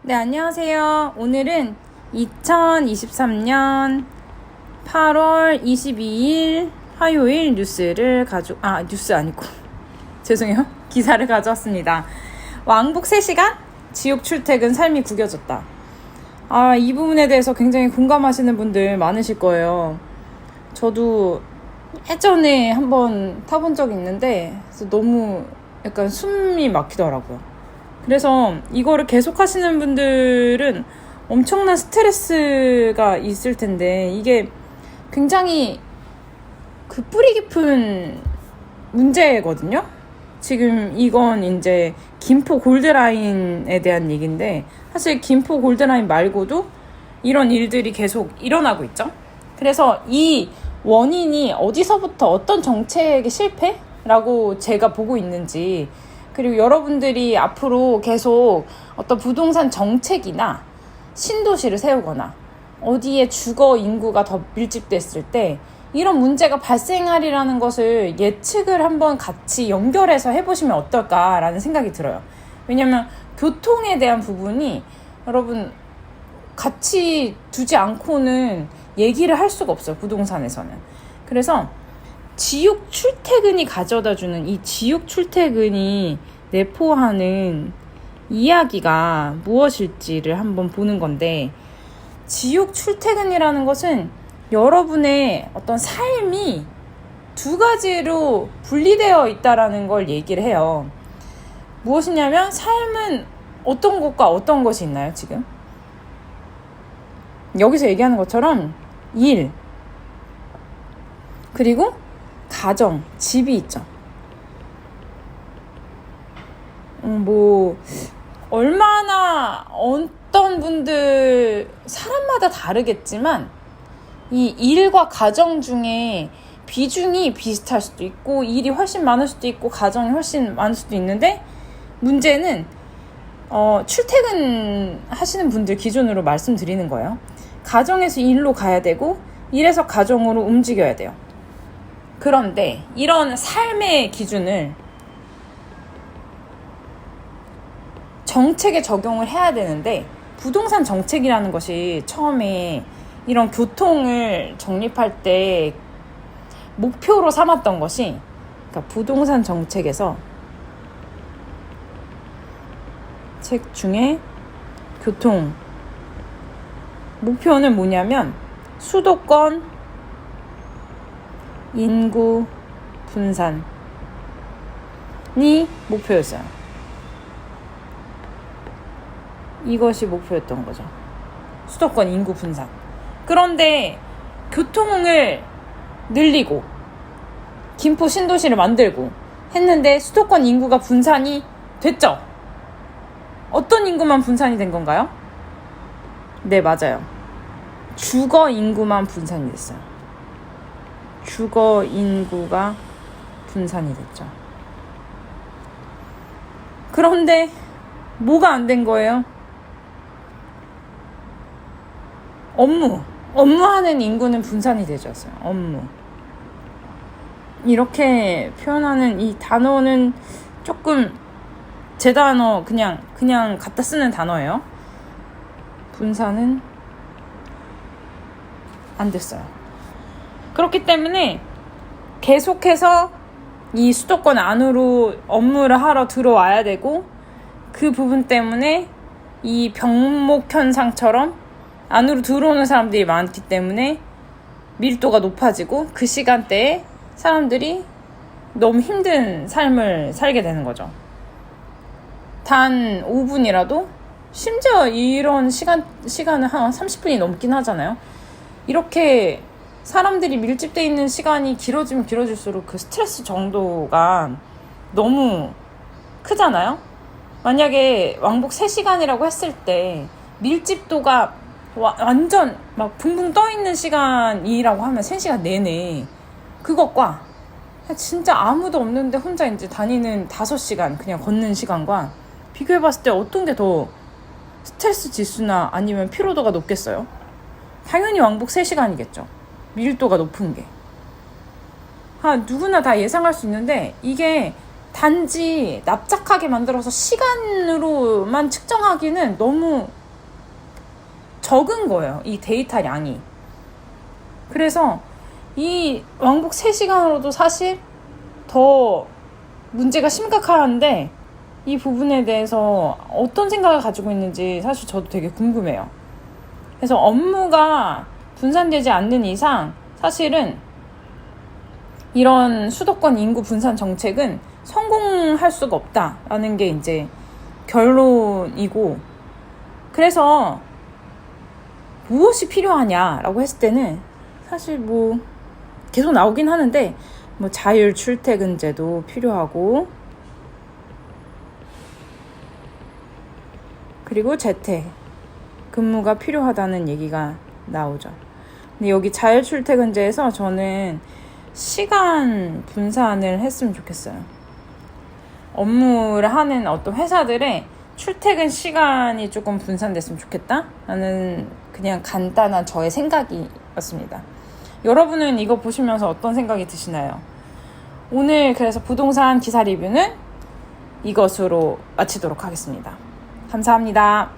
네, 안녕하세요. 오늘은 2023년 8월 22일 화요일 뉴스를 뉴스 아니고 죄송해요. 기사를 가져왔습니다. 왕복 3시간? 지옥 출퇴근 삶이 구겨졌다. 이 부분에 대해서 굉장히 공감하시는 분들 많으실 거예요. 저도 예전에 한번 타본 적이 있는데 너무 약간 숨이 막히더라고요. 그래서 이거를 계속 하시는 분들은 엄청난 스트레스가 있을 텐데 이게 굉장히 뿌리 깊은 문제거든요. 지금 이건 이제 김포 골드라인에 대한 얘기인데 사실 김포 골드라인 말고도 이런 일들이 계속 일어나고 있죠. 그래서 이 원인이 어디서부터 어떤 정책의 실패라고 제가 보고 있는지, 그리고 여러분들이 앞으로 계속 어떤 부동산 정책이나 신도시를 세우거나 어디에 주거 인구가 더 밀집됐을 때 이런 문제가 발생하리라는 것을 예측을 한번 같이 연결해서 해보시면 어떨까라는 생각이 들어요. 왜냐면 교통에 대한 부분이 여러분 같이 두지 않고는 얘기를 할 수가 없어요, 부동산에서는. 그래서 지옥 출퇴근이 가져다주는 이 지옥 출퇴근이 내포하는 이야기가 무엇일지를 한번 보는 건데, 지옥 출퇴근이라는 것은 여러분의 어떤 삶이 두 가지로 분리되어 있다라는 걸 얘기를 해요. 무엇이냐면 삶은 어떤 것과 어떤 것이 있나요, 지금? 여기서 얘기하는 것처럼 일, 그리고 가정, 집이 있죠. 얼마나 어떤 분들 사람마다 다르겠지만 이 일과 가정 중에 비중이 비슷할 수도 있고 일이 훨씬 많을 수도 있고 가정이 훨씬 많을 수도 있는데, 문제는 출퇴근 하시는 분들 기준으로 말씀드리는 거예요. 가정에서 일로 가야 되고 일에서 가정으로 움직여야 돼요. 그런데 이런 삶의 기준을 정책에 적용을 해야 되는데, 부동산 정책이라는 것이 처음에 이런 교통을 정립할 때 목표로 삼았던 것이, 그러니까 부동산 정책에서 책 중에 교통 목표는 뭐냐면 수도권 인구 분산이 목표였어요. 이것이 목표였던 거죠. 수도권 인구 분산. 그런데 교통을 늘리고 김포 신도시를 만들고 했는데 수도권 인구가 분산이 됐죠. 어떤 인구만 분산이 된 건가요? 네, 맞아요. 주거 인구만 분산이 됐어요. 주거 인구가 분산이 됐죠. 그런데 뭐가 안 된 거예요? 업무하는 인구는 분산이 되졌어요. 업무. 이렇게 표현하는 이 단어는 조금 제 단어 그냥 갖다 쓰는 단어예요. 분산은 안 됐어요. 그렇기 때문에 계속해서 이 수도권 안으로 업무를 하러 들어와야 되고, 그 부분 때문에 이 병목 현상처럼 안으로 들어오는 사람들이 많기 때문에 밀도가 높아지고 그 시간대에 사람들이 너무 힘든 삶을 살게 되는 거죠. 단 5분이라도, 심지어 이런 시간은 한 30분이 넘긴 하잖아요. 이렇게 사람들이 밀집되어 있는 시간이 길어지면 길어질수록 그 스트레스 정도가 너무 크잖아요. 만약에 왕복 3시간이라고 했을 때 밀집도가 완전 막 붕붕 떠있는 시간이라고 하면 3시간 내내 그것과 진짜 아무도 없는데 혼자 이제 다니는 5시간 그냥 걷는 시간과 비교해봤을 때 어떤 게 더 스트레스 지수나 아니면 피로도가 높겠어요? 당연히 왕복 3시간이겠죠. 밀도가 높은 게. 누구나 다 예상할 수 있는데 이게 단지 납작하게 만들어서 시간으로만 측정하기는 너무 적은 거예요. 이 데이터량이. 그래서 이 왕복 3시간으로도 사실 더 문제가 심각한데 이 부분에 대해서 어떤 생각을 가지고 있는지 사실 저도 되게 궁금해요. 그래서 업무가 분산되지 않는 이상 사실은 이런 수도권 인구 분산 정책은 성공할 수가 없다라는 게 이제 결론이고, 그래서 무엇이 필요하냐라고 했을 때는 사실 뭐 계속 나오긴 하는데 뭐 자율 출퇴근제도 필요하고, 그리고 재택 근무가 필요하다는 얘기가 나오죠. 근데 여기 자율 출퇴근제에서 저는 시간 분산을 했으면 좋겠어요. 업무를 하는 어떤 회사들의 출퇴근 시간이 조금 분산됐으면 좋겠다 라는 그냥 간단한 저의 생각이었습니다. 여러분은 이거 보시면서 어떤 생각이 드시나요? 오늘 그래서 부동산 기사 리뷰는 이것으로 마치도록 하겠습니다. 감사합니다.